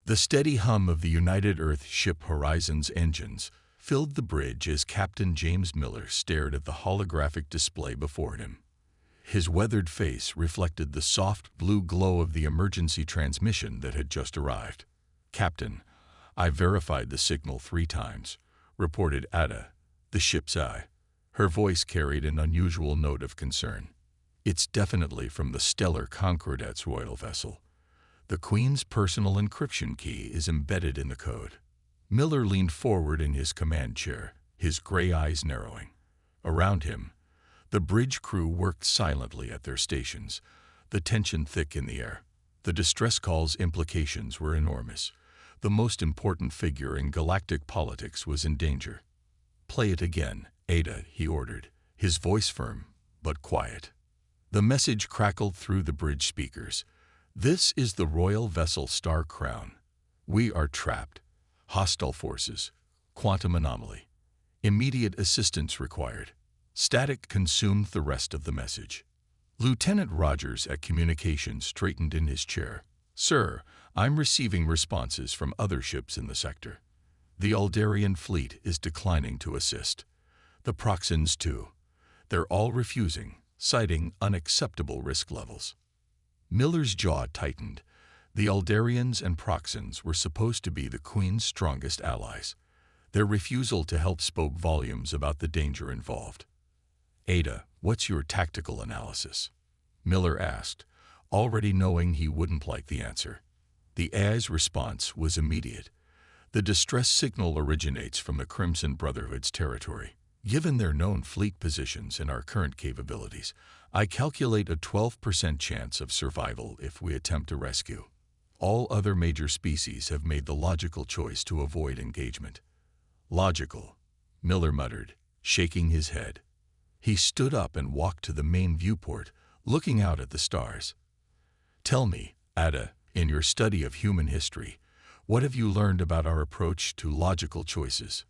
The steady hum of the United Earth ship Horizon's engines filled the bridge as Captain James Miller stared at the holographic display before him. His weathered face reflected the soft blue glow of the emergency transmission that had just arrived. "Captain, I verified the signal 3 times," reported Ada, the ship's eye. Her voice carried an unusual note of concern. "It's definitely from the stellar Concordats royal vessel. The Queen's personal encryption key is embedded in the code." Miller leaned forward in his command chair, his gray eyes narrowing. Around him, the bridge crew worked silently at their stations, the tension thick in the air. The distress call's implications were enormous. The most important figure in galactic politics was in danger. "Play it again, Ada," he ordered, his voice firm but quiet. The message crackled through the bridge speakers. "This is the royal vessel Star Crown. We are trapped. Hostile forces. Quantum anomaly. Immediate assistance required." Static consumed the rest of the message. Lieutenant Rogers at Communications straightened in his chair. "Sir, I'm receiving responses from other ships in the sector. The Aldarian fleet is declining to assist. The Proxans too. They're all refusing, citing unacceptable risk levels." Miller's jaw tightened. The Aldarians and Proxans were supposed to be the Queen's strongest allies. Their refusal to help spoke volumes about the danger involved. "Ada, what's your tactical analysis?" Miller asked, already knowing he wouldn't like the answer. The AI's response was immediate. "The distress signal originates from the Crimson Brotherhood's territory. Given their known fleet positions and our current capabilities, I calculate a 12% chance of survival if we attempt a rescue. All other major species have made the logical choice to avoid engagement." "Logical," Miller muttered, shaking his head. He stood up and walked to the main viewport, looking out at the stars. "Tell me, Ada, in your study of human history, what have you learned about our approach to logical choices?"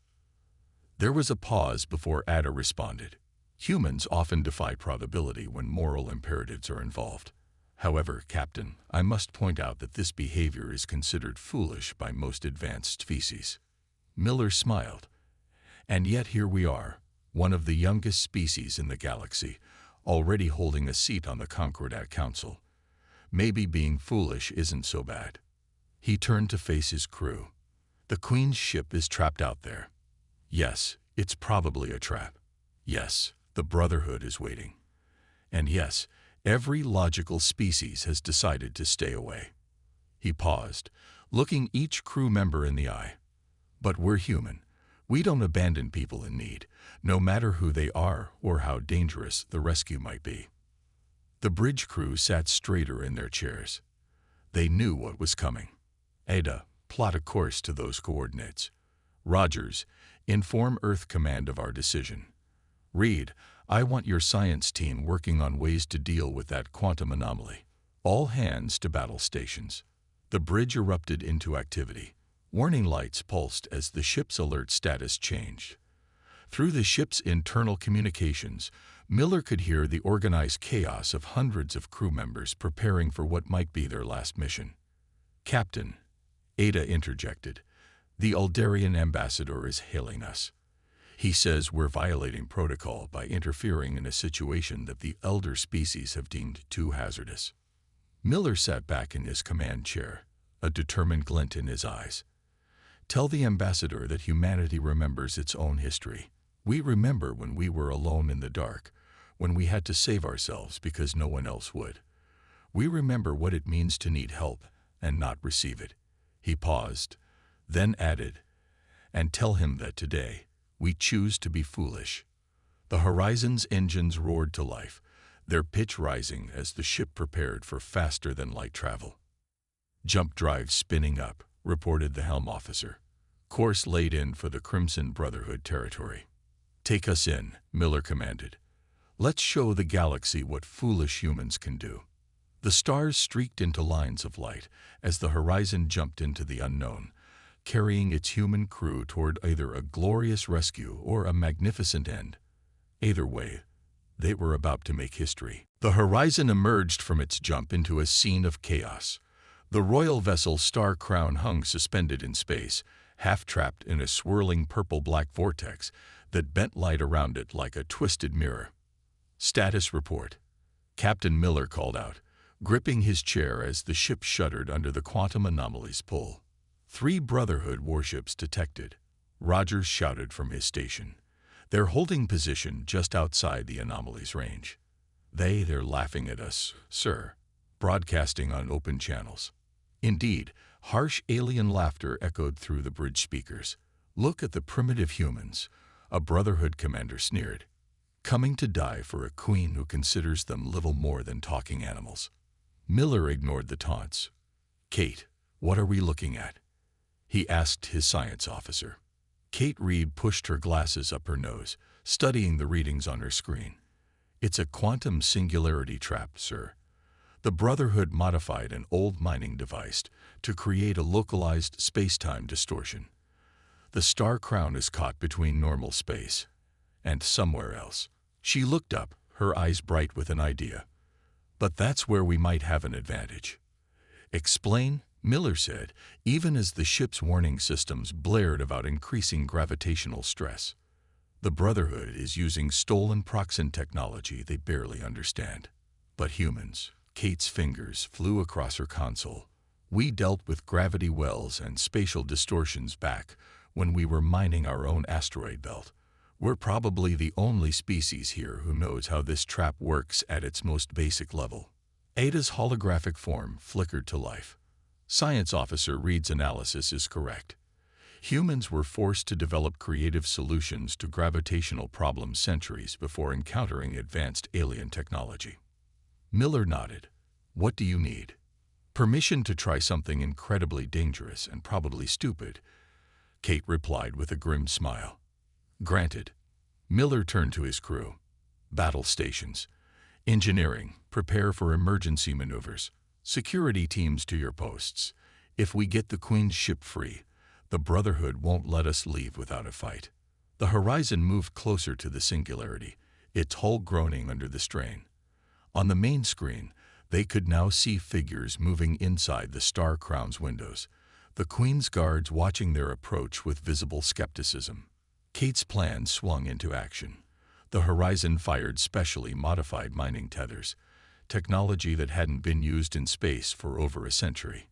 There was a pause before Ada responded. "Humans often defy probability when moral imperatives are involved. However, Captain, I must point out that this behavior is considered foolish by most advanced species." Miller smiled. "And yet here we are, one of the youngest species in the galaxy, already holding a seat on the Concordat Council. Maybe being foolish isn't so bad." He turned to face his crew. "The Queen's ship is trapped out there. Yes, it's probably a trap. Yes, the Brotherhood is waiting. And yes, every logical species has decided to stay away." He paused, looking each crew member in the eye. "But we're human. We don't abandon people in need, no matter who they are or how dangerous the rescue might be." The bridge crew sat straighter in their chairs. They knew what was coming. "Ada, plot a course to those coordinates. Rogers, inform Earth Command of our decision. Reed, I want your science team working on ways to deal with that quantum anomaly. All hands to battle stations." The bridge erupted into activity. Warning lights pulsed as the ship's alert status changed. Through the ship's internal communications, Miller could hear the organized chaos of hundreds of crew members preparing for what might be their last mission. "Captain," Ada interjected, "the Aldarian ambassador is hailing us. He says we're violating protocol by interfering in a situation that the elder species have deemed too hazardous." Miller sat back in his command chair, a determined glint in his eyes. "Tell the ambassador that humanity remembers its own history. We remember when we were alone in the dark, when we had to save ourselves because no one else would. We remember what it means to need help and not receive it." He paused, then added, "And tell him that today we choose to be foolish." The Horizon's engines roared to life, their pitch rising as the ship prepared for faster-than-light travel. "Jump drive spinning up," reported the helm officer. "Course laid in for the Crimson Brotherhood territory." "Take us in," Miller commanded. "Let's show the galaxy what foolish humans can do." The stars streaked into lines of light as the Horizon jumped into the unknown, carrying its human crew toward either a glorious rescue or a magnificent end. Either way, they were about to make history. The Horizon emerged from its jump into a scene of chaos. The royal vessel Star Crown hung suspended in space, half-trapped in a swirling purple-black vortex that bent light around it like a twisted mirror. "Status report," Captain Miller called out, gripping his chair as the ship shuddered under the quantum anomaly's pull. "3 Brotherhood warships detected," Rogers shouted from his station. "They're holding position just outside the anomaly's range." They're laughing at us, sir," broadcasting on open channels. Indeed, harsh alien laughter echoed through the bridge speakers. "Look at the primitive humans," a Brotherhood commander sneered. "Coming to die for a queen who considers them little more than talking animals." Miller ignored the taunts. "Kate, what are we looking at?" he asked his science officer. Kate Reed pushed her glasses up her nose, studying the readings on her screen. "It's a quantum singularity trap, sir. The Brotherhood modified an old mining device to create a localized space-time distortion. The Star Crown is caught between normal space and somewhere else." She looked up, her eyes bright with an idea. "But that's where we might have an advantage." "Explain," Miller said, even as the ship's warning systems blared about increasing gravitational stress. "The Brotherhood is using stolen proxen technology they barely understand. But humans," Kate's fingers flew across her console, "we dealt with gravity wells and spatial distortions back when we were mining our own asteroid belt. We're probably the only species here who knows how this trap works at its most basic level." Ada's holographic form flickered to life. Science Officer Reed's analysis is correct. Humans were forced to develop creative solutions to gravitational problems centuries before encountering advanced alien technology. Miller nodded. "What do you need?" "Permission to try something incredibly dangerous and probably stupid," Kate replied with a grim smile. "Granted." Miller turned to his crew. "Battle stations. Engineering, prepare for emergency maneuvers. Security teams to your posts. If we get the Queen's ship free, the Brotherhood won't let us leave without a fight." The horizon moved closer to the singularity, its hull groaning under the strain. On the main screen, they could now see figures moving inside the Star Crown's windows, the Queen's guards watching their approach with visible skepticism. Kate's plan swung into action. The horizon fired specially modified mining tethers, technology that hadn't been used in space for over a century.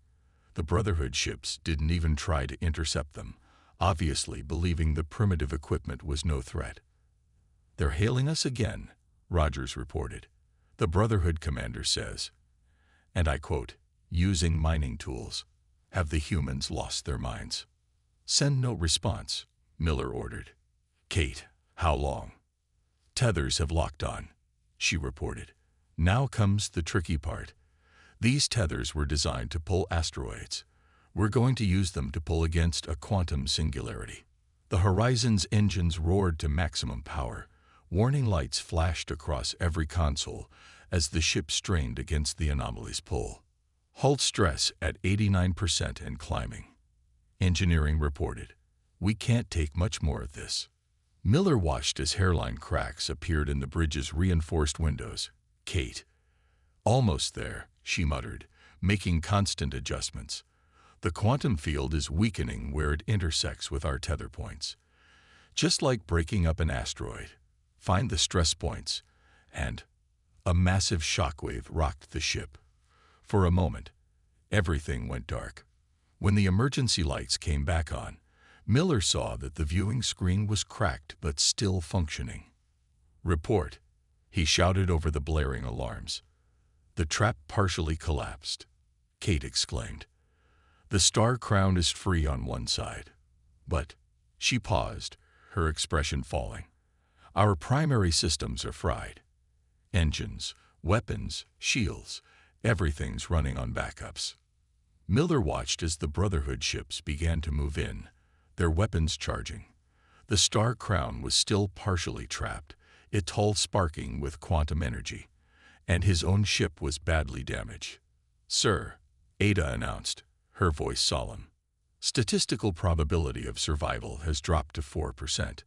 The Brotherhood ships didn't even try to intercept them, obviously believing the primitive equipment was no threat. "They're hailing us again," Rogers reported. "The Brotherhood commander says," and I quote, "using mining tools. Have the humans lost their minds?" "Send no response," Miller ordered. "Kate, how long?" "Tethers have locked on," she reported. "Now comes the tricky part. These tethers were designed to pull asteroids. We're going to use them to pull against a quantum singularity." The Horizon's engines roared to maximum power. Warning lights flashed across every console as the ship strained against the anomaly's pull. "Hull stress at 89% and climbing," engineering reported. "We can't take much more of this." Miller watched as hairline cracks appeared in the bridge's reinforced windows. "Kate." "Almost there," she muttered, making constant adjustments. "The quantum field is weakening where it intersects with our tether points. Just like breaking up an asteroid. Find the stress points." And a massive shockwave rocked the ship. For a moment, everything went dark. When the emergency lights came back on, Miller saw that the viewing screen was cracked but still functioning. "Report," he shouted over the blaring alarms. "The trap partially collapsed," Kate exclaimed. "The Star Crown is free on one side. But," she paused, her expression falling, "our primary systems are fried. Engines, weapons, shields, everything's running on backups." Miller watched as the Brotherhood ships began to move in, their weapons charging. The Star Crown was still partially trapped, its hull sparking with quantum energy, and his own ship was badly damaged. "Sir," Ada announced, her voice solemn, "statistical probability of survival has dropped to 4%.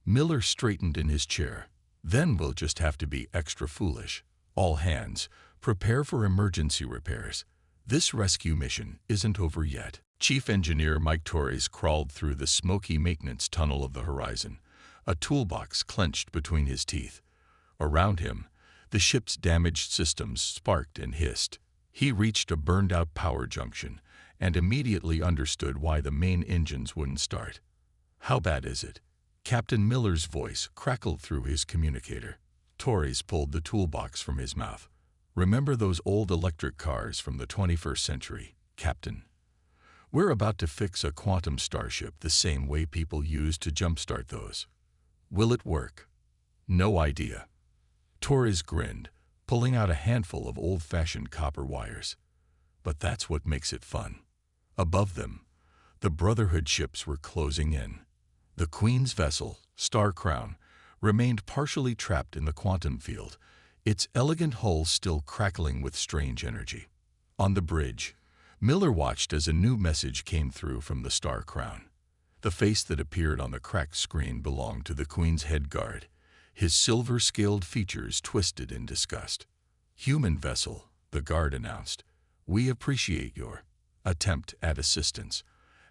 Miller straightened in his chair. "Then we'll just have to be extra foolish. All hands, prepare for emergency repairs. This rescue mission isn't over yet. Chief Engineer Mike Torres crawled through the smoky maintenance tunnel of the horizon, a toolbox clenched between his teeth. Around him, the ship's damaged systems sparked and hissed. He reached a burned-out power junction and immediately understood why the main engines wouldn't start. "How bad is it?" Captain Miller's voice crackled through his communicator. Torres pulled the toolbox from his mouth. "Remember those old electric cars from the 21st century, Captain? We're about to fix a quantum starship the same way people used to jumpstart those. Will it work?" "No idea." Torres grinned, pulling out a handful of old-fashioned copper wires. "But that's what makes it fun." Above them, the Brotherhood ships were closing in. The Queen's vessel, Star Crown, remained partially trapped in the quantum field, its elegant hull still crackling with strange energy. On the bridge, Miller watched as a new message came through from the Star Crown. The face that appeared on the cracked screen belonged to the Queen's head guard, his silver-scaled features twisted in disgust. "Human vessel," the guard announced. "We appreciate your attempt at assistance.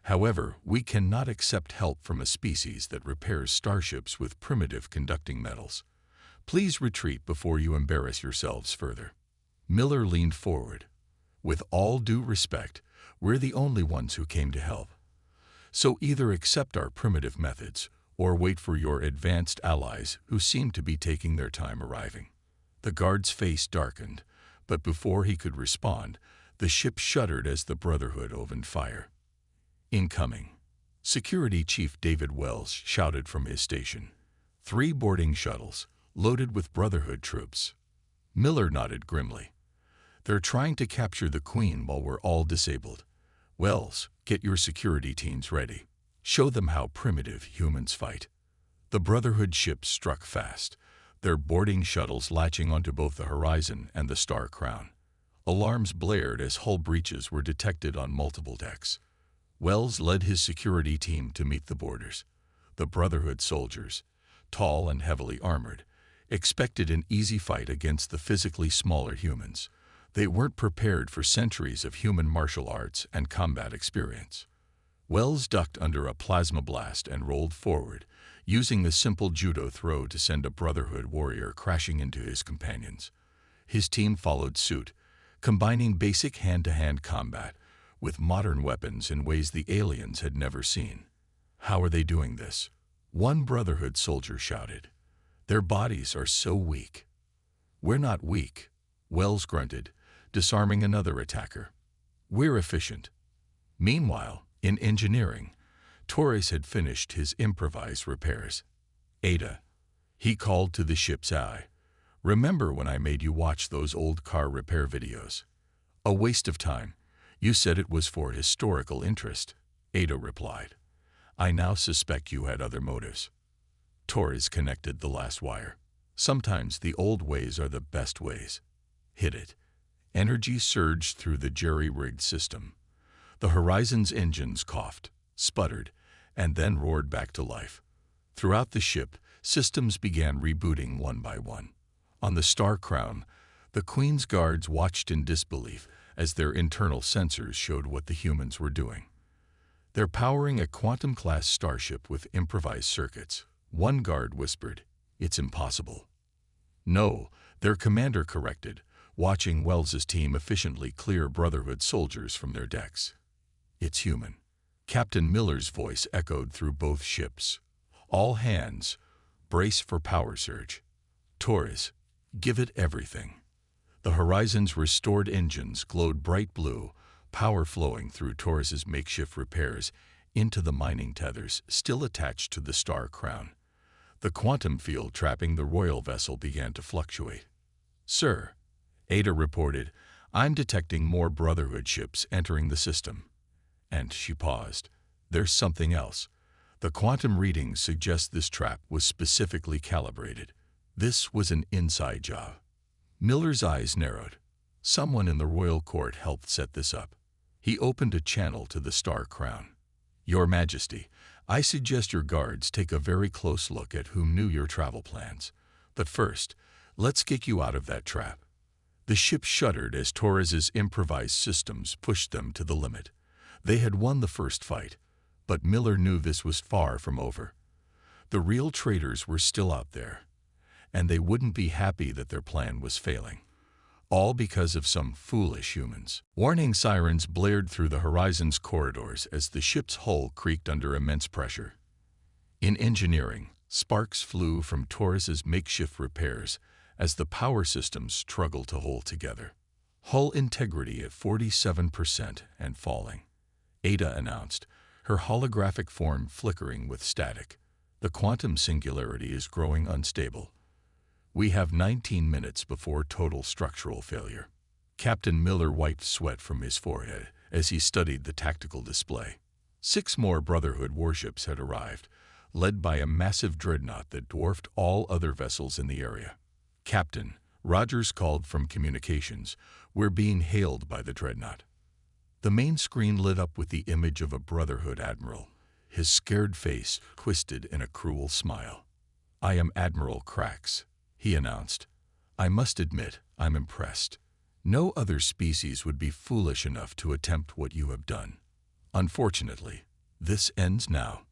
However, we cannot accept help from a species that repairs starships with primitive conducting metals. Please retreat before you embarrass yourselves further." Miller leaned forward. "With all due respect, we're the only ones who came to help. So either accept our primitive methods or wait for your advanced allies who seem to be taking their time arriving." The guard's face darkened, but before he could respond, the ship shuddered as the Brotherhood opened fire. "Incoming." Security Chief David Wells shouted from his station. 3 boarding shuttles, loaded with Brotherhood troops. Miller nodded grimly. "They're trying to capture the Queen while we're all disabled. Wells, get your security teams ready. Show them how primitive humans fight." The Brotherhood ships struck fast, their boarding shuttles latching onto both the Horizon and the Star Crown. Alarms blared as hull breaches were detected on multiple decks. Wells led his security team to meet the boarders. The Brotherhood soldiers, tall and heavily armored, expected an easy fight against the physically smaller humans. They weren't prepared for centuries of human martial arts and combat experience. Wells ducked under a plasma blast and rolled forward, using a simple judo throw to send a Brotherhood warrior crashing into his companions. His team followed suit, combining basic hand-to-hand combat with modern weapons in ways the aliens had never seen. "How are they doing this?" one Brotherhood soldier shouted. "Their bodies are so weak." "We're not weak," Wells grunted, disarming another attacker. "We're efficient." Meanwhile, in engineering, Torres had finished his improvised repairs. "Ada," he called to the ship's eye, "remember when I made you watch those old car repair videos?" "A waste of time. You said it was for historical interest," Ada replied. "I now suspect you had other motives." Torres connected the last wire. "Sometimes the old ways are the best ways." Hit it. Energy surged through the jerry-rigged system. The Horizon's engines coughed, sputtered, and then roared back to life. Throughout the ship, systems began rebooting one by one. On the Star Crown, the Queen's guards watched in disbelief as their internal sensors showed what the humans were doing. "They're powering a quantum-class starship with improvised circuits," one guard whispered. "It's impossible." "No," their commander corrected, watching Wells's team efficiently clear Brotherhood soldiers from their decks. "It's human." Captain Miller's voice echoed through both ships. "All hands, brace for power surge. Torres, give it everything." The Horizon's restored engines glowed bright blue, power flowing through Torres's makeshift repairs into the mining tethers still attached to the Star Crown. The quantum field trapping the royal vessel began to fluctuate. "Sir," Ada reported, "I'm detecting more Brotherhood ships entering the system." And she paused. "There's something else. The quantum readings suggest this trap was specifically calibrated. This was an inside job." Miller's eyes narrowed. "Someone in the royal court helped set this up." He opened a channel to the Star Crown. "Your Majesty, I suggest your guards take a very close look at who knew your travel plans. But first, let's get you out of that trap." The ship shuddered as Torres's improvised systems pushed them to the limit. They had won the first fight, but Miller knew this was far from over. The real traitors were still out there, and they wouldn't be happy that their plan was failing. All because of some foolish humans. Warning sirens blared through the horizon's corridors as the ship's hull creaked under immense pressure. In engineering, sparks flew from Torres's makeshift repairs as the power systems struggled to hold together. Hull integrity at 47% and falling, Ada announced, her holographic form flickering with static. The quantum singularity is growing unstable. We have 19 minutes before total structural failure. Captain Miller wiped sweat from his forehead as he studied the tactical display. 6 more Brotherhood warships had arrived, led by a massive dreadnought that dwarfed all other vessels in the area. "Captain," Rogers called from communications, "we're being hailed by the dreadnought." The main screen lit up with the image of a Brotherhood admiral, his scared face twisted in a cruel smile. "I am Admiral Krax," he announced. "I must admit, I'm impressed. No other species would be foolish enough to attempt what you have done. Unfortunately, this ends now."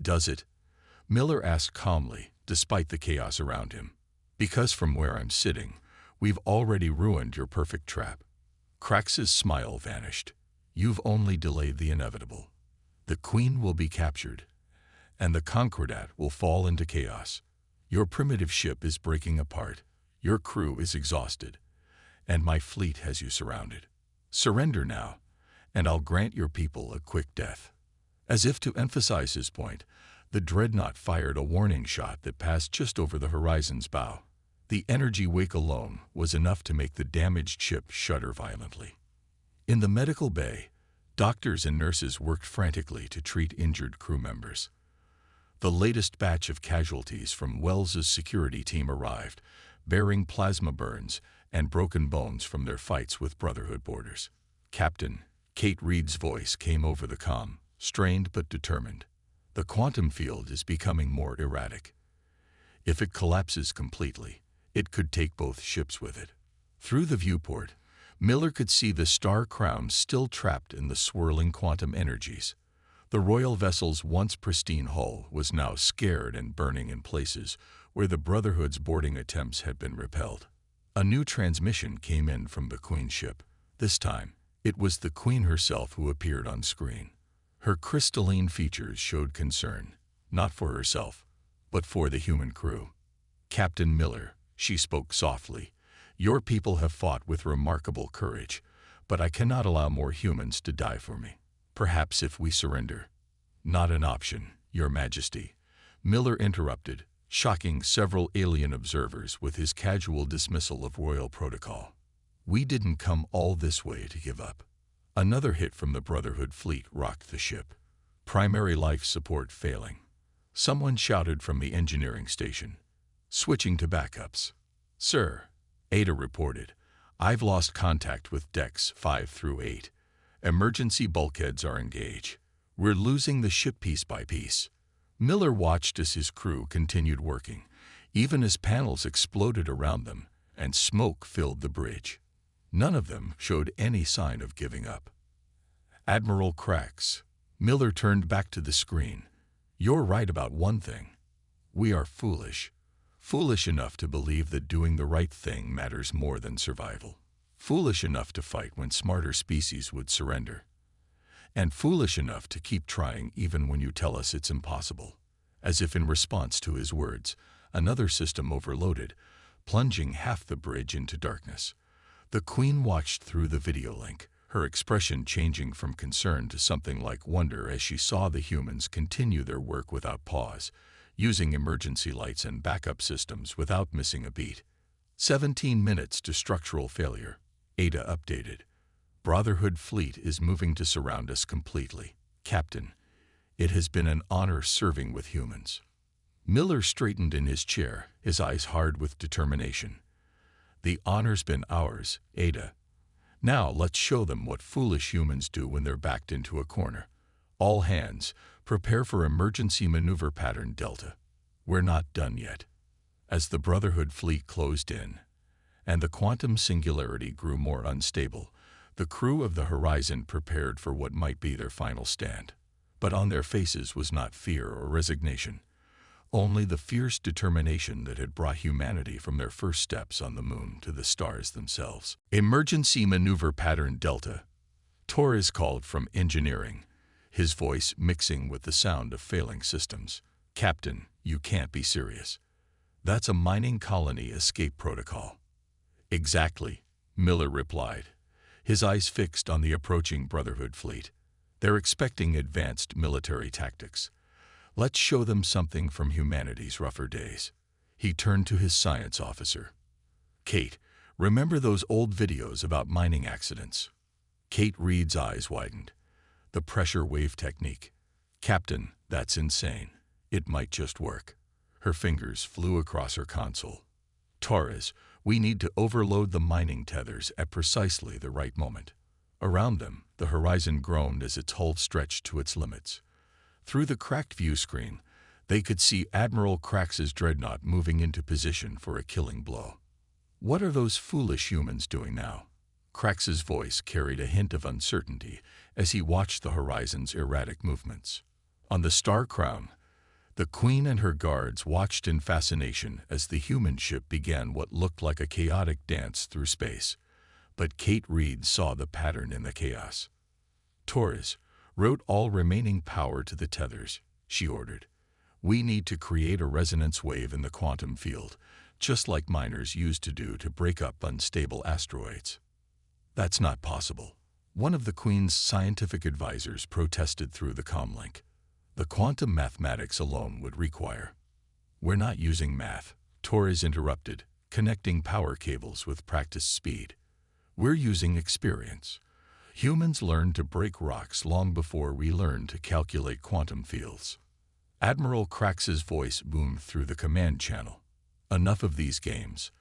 "Does it?" Miller asked calmly, despite the chaos around him. "Because from where I'm sitting, we've already ruined your perfect trap." Krax's smile vanished. "You've only delayed the inevitable. The Queen will be captured, and the Concordat will fall into chaos. Your primitive ship is breaking apart, your crew is exhausted, and my fleet has you surrounded. Surrender now, and I'll grant your people a quick death." As if to emphasize his point, the dreadnought fired a warning shot that passed just over the horizon's bow. The energy wake alone was enough to make the damaged ship shudder violently. In the medical bay, doctors and nurses worked frantically to treat injured crew members. The latest batch of casualties from Wells's security team arrived, bearing plasma burns and broken bones from their fights with Brotherhood boarders. "Captain," Kate Reed's voice came over the comm, strained but determined. "The quantum field is becoming more erratic. If it collapses completely, it could take both ships with it." Through the viewport, Miller could see the Star Crown still trapped in the swirling quantum energies. The royal vessel's once pristine hull was now scared and burning in places where the Brotherhood's boarding attempts had been repelled. A new transmission came in from the Queen's ship. This time, it was the Queen herself who appeared on screen. Her crystalline features showed concern, not for herself, but for the human crew. "Captain Miller," she spoke softly, "your people have fought with remarkable courage, but I cannot allow more humans to die for me. Perhaps if we surrender—" "Not an option, Your Majesty," Miller interrupted, shocking several alien observers with his casual dismissal of royal protocol. "We didn't come all this way to give up." Another hit from the Brotherhood fleet rocked the ship. Primary life support failing. Someone shouted from the engineering station. "Switching to backups." "Sir," Ada reported, "I've lost contact with decks 5 through 8. Emergency bulkheads are engaged. We're losing the ship piece by piece." Miller watched as his crew continued working, even as panels exploded around them and smoke filled the bridge. None of them showed any sign of giving up. "Admiral Krax," Miller turned back to the screen, "you're right about one thing. We are foolish. Foolish enough to believe that doing the right thing matters more than survival. Foolish enough to fight when smarter species would surrender. And foolish enough to keep trying even when you tell us it's impossible." As if in response to his words, another system overloaded, plunging half the bridge into darkness. The Queen watched through the video link, her expression changing from concern to something like wonder as she saw the humans continue their work without pause, using emergency lights and backup systems without missing a beat. 17 minutes to structural failure, Ada updated. "Brotherhood fleet is moving to surround us completely. Captain, it has been an honor serving with humans." Miller straightened in his chair, his eyes hard with determination. "The honor's been ours, Ada. Now let's show them what foolish humans do when they're backed into a corner. All hands, prepare for emergency maneuver pattern Delta. We're not done yet." As the Brotherhood fleet closed in, and the quantum singularity grew more unstable. The crew of the Horizon prepared for what might be their final stand. But on their faces was not fear or resignation, only the fierce determination that had brought humanity from their first steps on the moon to the stars themselves. Emergency Maneuver Pattern Delta. Torres called from engineering, his voice mixing with the sound of failing systems. Captain, you can't be serious. That's a mining colony escape protocol. Exactly, Miller replied, his eyes fixed on the approaching Brotherhood fleet. They're expecting advanced military tactics. Let's show them something from humanity's rougher days. He turned to his science officer. Kate, remember those old videos about mining accidents? Kate Reed's eyes widened. The pressure wave technique. Captain, that's insane. It might just work. Her fingers flew across her console. Torres, we need to overload the mining tethers at precisely the right moment. Around them, the horizon groaned as its hull stretched to its limits. Through the cracked view screen, they could see Admiral Krax's dreadnought moving into position for a killing blow. What are those foolish humans doing now? Krax's voice carried a hint of uncertainty as he watched the horizon's erratic movements. On the Star Crown, the Queen and her guards watched in fascination as the human ship began what looked like a chaotic dance through space. But Kate Reed saw the pattern in the chaos. Torres, route all remaining power to the tethers, she ordered. We need to create a resonance wave in the quantum field, just like miners used to do to break up unstable asteroids. That's not possible. One of the Queen's scientific advisors protested through the comlink. The quantum mathematics alone would require. We're not using math, Torres interrupted, connecting power cables with practiced speed. We're using experience. Humans learned to break rocks long before we learned to calculate quantum fields. Admiral Krax's voice boomed through the command channel. Enough of these games.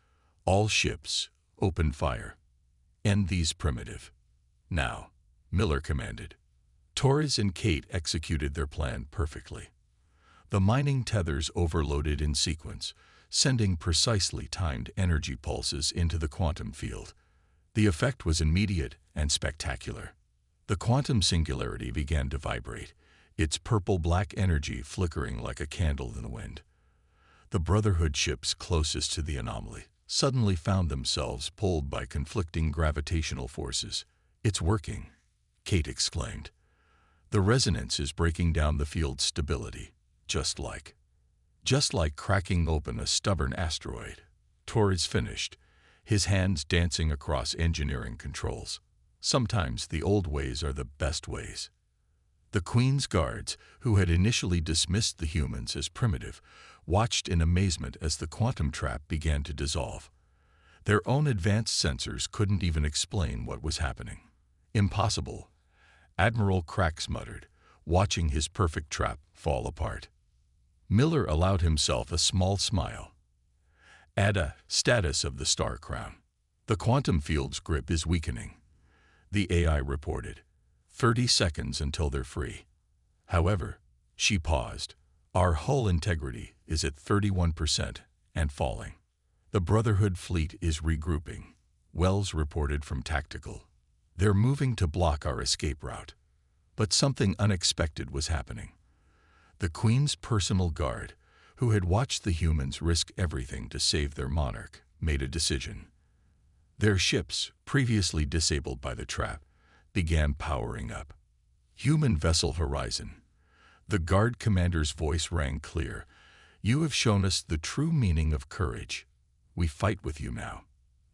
All ships, open fire. End these primitive. Now, Miller commanded. Torres and Kate executed their plan perfectly. The mining tethers overloaded in sequence, sending precisely timed energy pulses into the quantum field. The effect was immediate and spectacular. The quantum singularity began to vibrate, its purple-black energy flickering like a candle in the wind. The Brotherhood ships closest to the anomaly suddenly found themselves pulled by conflicting gravitational forces. It's working, Kate exclaimed. The resonance is breaking down the field's stability, just like cracking open a stubborn asteroid. Torres finished, his hands dancing across engineering controls. Sometimes the old ways are the best ways. The Queen's guards, who had initially dismissed the humans as primitive, watched in amazement as the quantum trap began to dissolve. Their own advanced sensors couldn't even explain what was happening. Impossible, Admiral Krax muttered, watching his perfect trap fall apart. Miller allowed himself a small smile. ADA, status of the Star Crown. The quantum field's grip is weakening, the AI reported. 30 seconds until they're free. However, she paused. Our hull integrity is at 31% and falling. The Brotherhood fleet is regrouping, Wells reported from Tactical. They're moving to block our escape route. But something unexpected was happening. The Queen's personal guard, who had watched the humans risk everything to save their monarch, made a decision. Their ships, previously disabled by the trap, began powering up. Human vessel Horizon. The guard commander's voice rang clear. You have shown us the true meaning of courage. We fight with you now.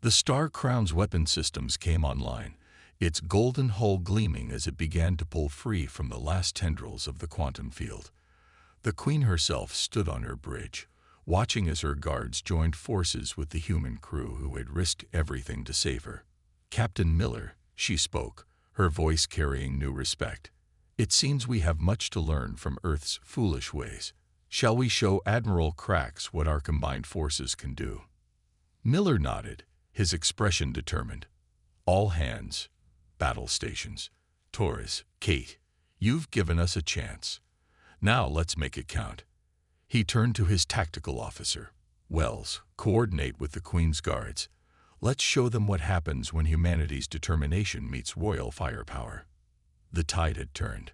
The Star Crown's weapon systems came online, its golden hull gleaming as it began to pull free from the last tendrils of the quantum field. The Queen herself stood on her bridge, watching as her guards joined forces with the human crew who had risked everything to save her. Captain Miller, she spoke, her voice carrying new respect. It seems we have much to learn from Earth's foolish ways. Shall we show Admiral Krax what our combined forces can do? Miller nodded, his expression determined. All hands, battle stations. Torres, Kate, you've given us a chance. Now let's make it count. He turned to his tactical officer. Wells, coordinate with the Queen's guards. Let's show them what happens when humanity's determination meets royal firepower. The tide had turned.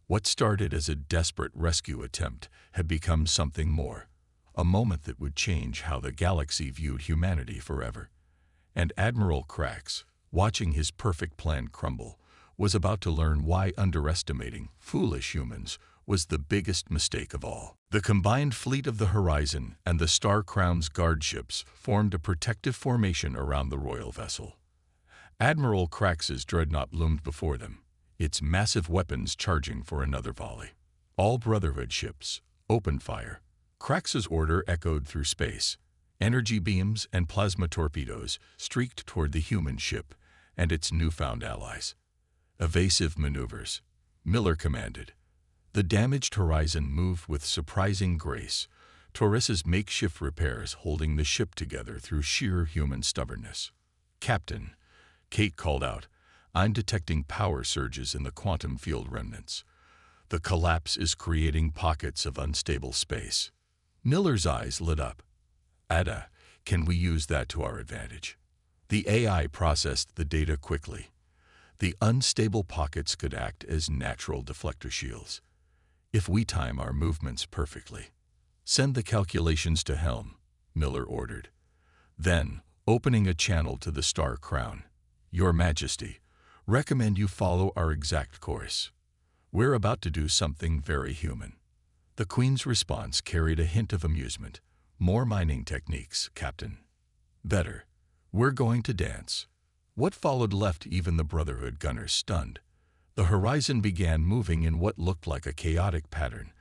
What started as a desperate rescue attempt had become something more, a moment that would change how the galaxy viewed humanity forever. And Admiral Krax, watching his perfect plan crumble, was about to learn why underestimating foolish humans was the biggest mistake of all. The combined fleet of the Horizon and the Star Crown's guard ships formed a protective formation around the royal vessel. Admiral Krax's dreadnought loomed before them, its massive weapons charging for another volley. All Brotherhood ships opened fire. Krax's order echoed through space. Energy beams and plasma torpedoes streaked toward the human ship and its newfound allies. Evasive maneuvers, Miller commanded. The damaged Horizon moved with surprising grace, Torres's makeshift repairs holding the ship together through sheer human stubbornness. "Captain," Kate called out, "I'm detecting power surges in the quantum field remnants. The collapse is creating pockets of unstable space." Miller's eyes lit up. "Ada, can we use that to our advantage?" The AI processed the data quickly. The unstable pockets could act as natural deflector shields. "If we time our movements perfectly." "Send the calculations to Helm," Miller ordered. Then, opening a channel to the Star Crown, "Your Majesty, recommend you follow our exact course. We're about to do something very human." The Queen's response carried a hint of amusement. "More mining techniques, Captain." "Better. We're going to dance." What followed left even the Brotherhood gunners stunned. The Horizon began moving in what looked like a chaotic pattern,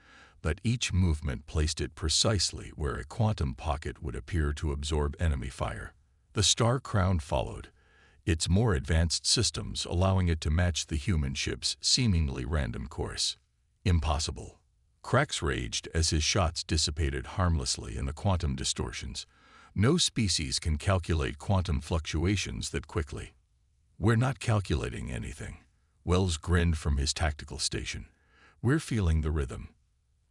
but each movement placed it precisely where a quantum pocket would appear to absorb enemy fire. The Star Crown followed, its more advanced systems allowing it to match the human ship's seemingly random course. "Impossible." Krax raged as his shots dissipated harmlessly in the quantum distortions. "No species can calculate quantum fluctuations that quickly." "We're not calculating anything." Wells grinned from his tactical station. "We're feeling the rhythm."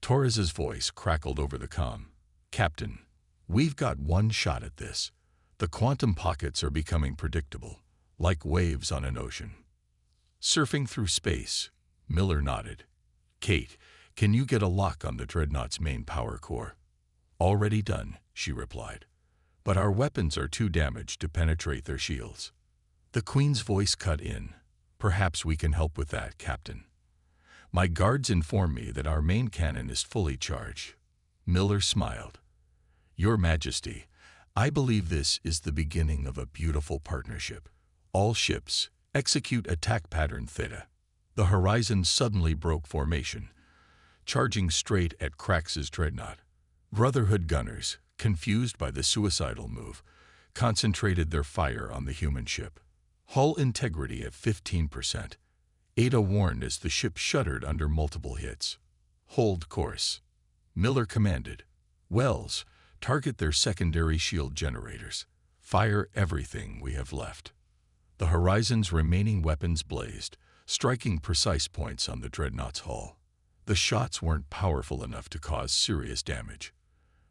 Torres's voice crackled over the comm. "Captain, we've got one shot at this. The quantum pockets are becoming predictable, like waves on an ocean." "Surfing through space," Miller nodded. "Kate, can you get a lock on the Dreadnought's main power core?" "Already done," she replied. "But our weapons are too damaged to penetrate their shields." The Queen's voice cut in. "Perhaps we can help with that, Captain. My guards inform me that our main cannon is fully charged." Miller smiled. "Your Majesty, I believe this is the beginning of a beautiful partnership. All ships, execute attack pattern Theta." The Horizon suddenly broke formation, charging straight at Krax's dreadnought. Brotherhood gunners, confused by the suicidal move, concentrated their fire on the human ship. Hull integrity at 15%. Ada warned as the ship shuddered under multiple hits. "Hold course," Miller commanded. "Wells, target their secondary shield generators. Fire everything we have left." The Horizon's remaining weapons blazed, striking precise points on the dreadnought's hull. The shots weren't powerful enough to cause serious damage,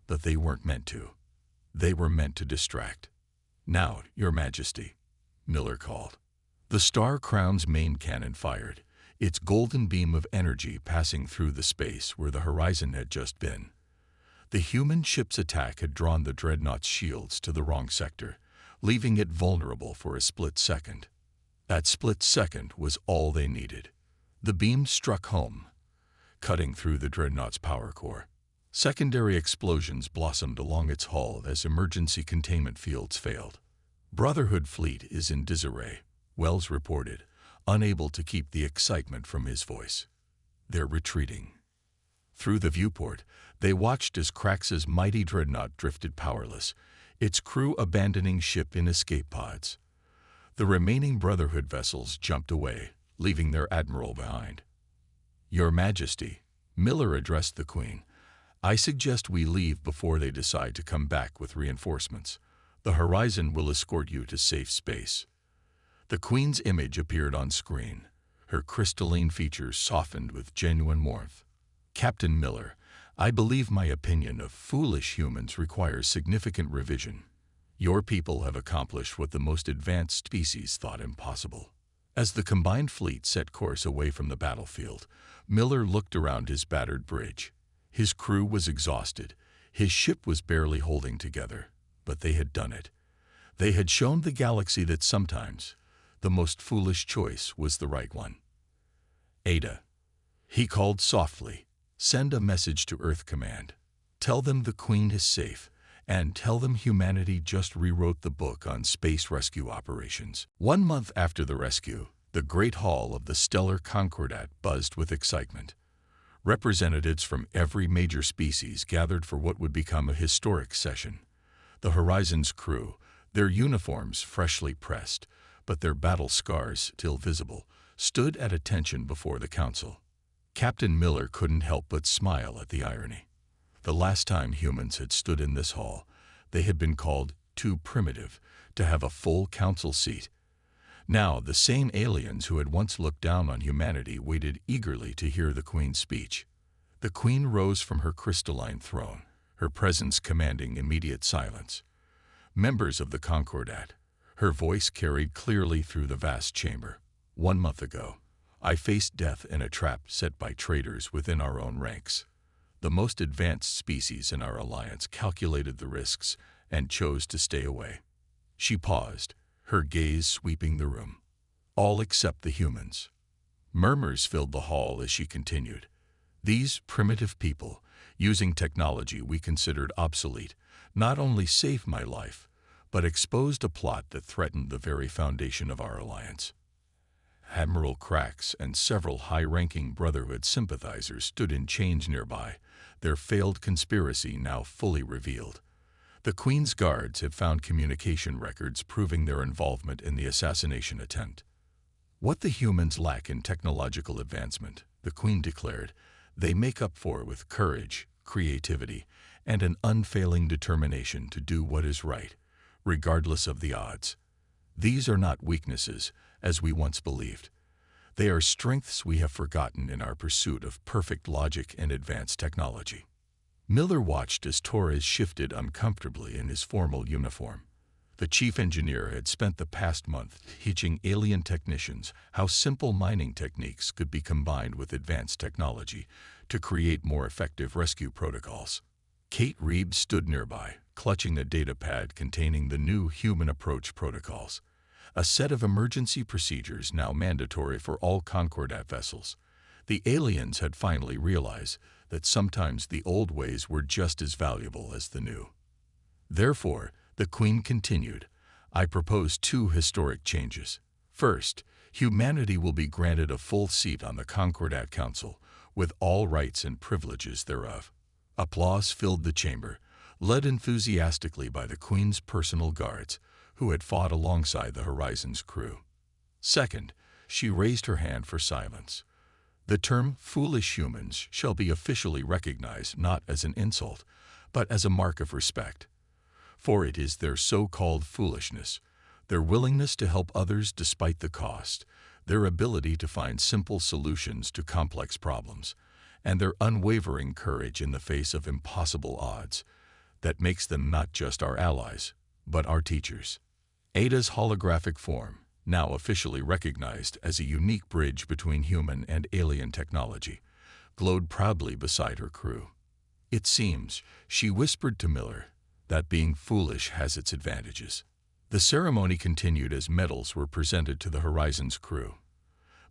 but they weren't meant to. They were meant to distract. "Now, Your Majesty," Miller called. The Star Crown's main cannon fired, its golden beam of energy passing through the space where the Horizon had just been. The human ship's attack had drawn the dreadnought's shields to the wrong sector, leaving it vulnerable for a split second. That split second was all they needed. The beam struck home, cutting through the dreadnought's power core. Secondary explosions blossomed along its hull as emergency containment fields failed. "Brotherhood fleet is in disarray," Wells reported, unable to keep the excitement from his voice. "They're retreating." Through the viewport, they watched as Krax's mighty dreadnought drifted powerless, its crew abandoning ship in escape pods. The remaining Brotherhood vessels jumped away, leaving their admiral behind. "Your Majesty," Miller addressed the Queen, "I suggest we leave before they decide to come back with reinforcements. The Horizon will escort you to safe space." The Queen's image appeared on screen, her crystalline features softened with genuine warmth. "Captain Miller, I believe my opinion of foolish humans requires significant revision. Your people have accomplished what the most advanced species thought impossible. As the combined fleet set course away from the battlefield, Miller looked around his battered bridge. His crew was exhausted. His ship was barely holding together, but they had done it. They had shown the galaxy that sometimes the most foolish choice was the right one. Ada, he called softly, send a message to Earth Command. Tell them the Queen is safe, and tell them humanity just rewrote the book on space rescue operations. 1 month after the rescue, the Great Hall of the Stellar Concordat buzzed with excitement. Representatives from every major species gathered for what would become a historic session. The Horizon's crew, their uniforms freshly pressed, but their battle scars still visible, stood at attention before the council. Captain Miller couldn't help but smile at the irony. The last time humans had stood in this hall, they had been called too primitive to have a full council seat. Now, the same aliens who had once looked down on humanity waited eagerly to hear the Queen's speech. The Queen rose from her crystalline throne, her presence commanding immediate silence. Members of the Concordat, her voice carried clearly through the vast chamber. 1 month ago, I faced death in a trap set by traitors within our own ranks. The most advanced species in our alliance calculated the risks and chose to stay away. She paused, her gaze sweeping the room. All except the humans. Murmurs filled the hall as she continued. These primitive people, using technology we considered obsolete, not only saved my life, but exposed a plot that threatened the very foundation of our alliance. Admiral Krax and several high-ranking Brotherhood sympathizers stood in chains nearby, their failed conspiracy now fully revealed. The Queen's guards had found communication records proving their involvement in the assassination attempt. What the humans lack in technological advancement, the Queen declared, they make up for with courage, creativity, and an unfailing determination to do what is right, regardless of the odds. These are not weaknesses, as we once believed. They are strengths we have forgotten in our pursuit of perfect logic and advanced technology. Miller watched as Torres shifted uncomfortably in his formal uniform. The chief engineer had spent the past month teaching alien technicians how simple mining techniques could be combined with advanced technology to create more effective rescue protocols. Kate Reeves stood nearby, clutching a datapad containing the new human approach protocols, a set of emergency procedures now mandatory for all Concordat vessels. The aliens had finally realized that sometimes the old ways were just as valuable as the new. Therefore, the Queen continued, I propose 2 historic changes. First, humanity will be granted a full seat on the Concordat Council, with all rights and privileges thereof. Applause filled the chamber, led enthusiastically by the Queen's personal guards, who had fought alongside the Horizon's crew. Second, she raised her hand for silence. The term foolish humans shall be officially recognized not as an insult, but as a mark of respect. For it is their so-called foolishness, their willingness to help others despite the cost, their ability to find simple solutions to complex problems, and their unwavering courage in the face of impossible odds, that makes them not just our allies, but our teachers. Ada's holographic form, now officially recognized as a unique bridge between human and alien technology, glowed proudly beside her crew. It seems, she whispered to Miller, that being foolish has its advantages. The ceremony continued as medals were presented to the Horizon's crew.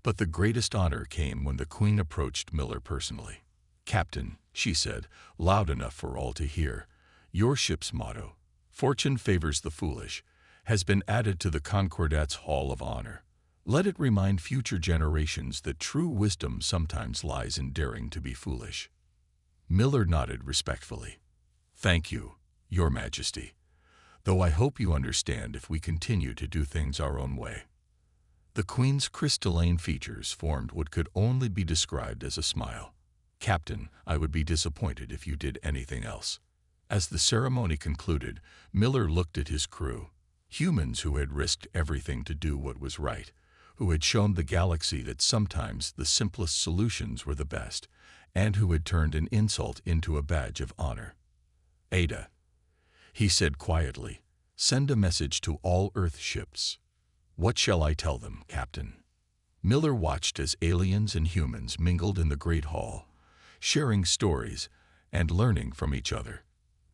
But the greatest honor came when the Queen approached Miller personally. Captain, she said, loud enough for all to hear, your ship's motto, Fortune favors the foolish, has been added to the Concordat's Hall of Honor. Let it remind future generations that true wisdom sometimes lies in daring to be foolish. Miller nodded respectfully. Thank you, Your Majesty, though I hope you understand if we continue to do things our own way. The Queen's crystalline features formed what could only be described as a smile. Captain, I would be disappointed if you did anything else. As the ceremony concluded, Miller looked at his crew, humans who had risked everything to do what was right, who had shown the galaxy that sometimes the simplest solutions were the best, and who had turned an insult into a badge of honor. Ada, he said quietly, Send a message to all Earth ships. What shall I tell them, Captain? Miller watched as aliens and humans mingled in the Great Hall, sharing stories and learning from each other.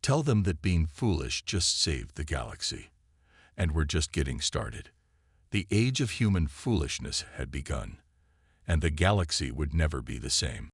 Tell them that being foolish just saved the galaxy. And we're just getting started. The age of human foolishness had begun, and the galaxy would never be the same.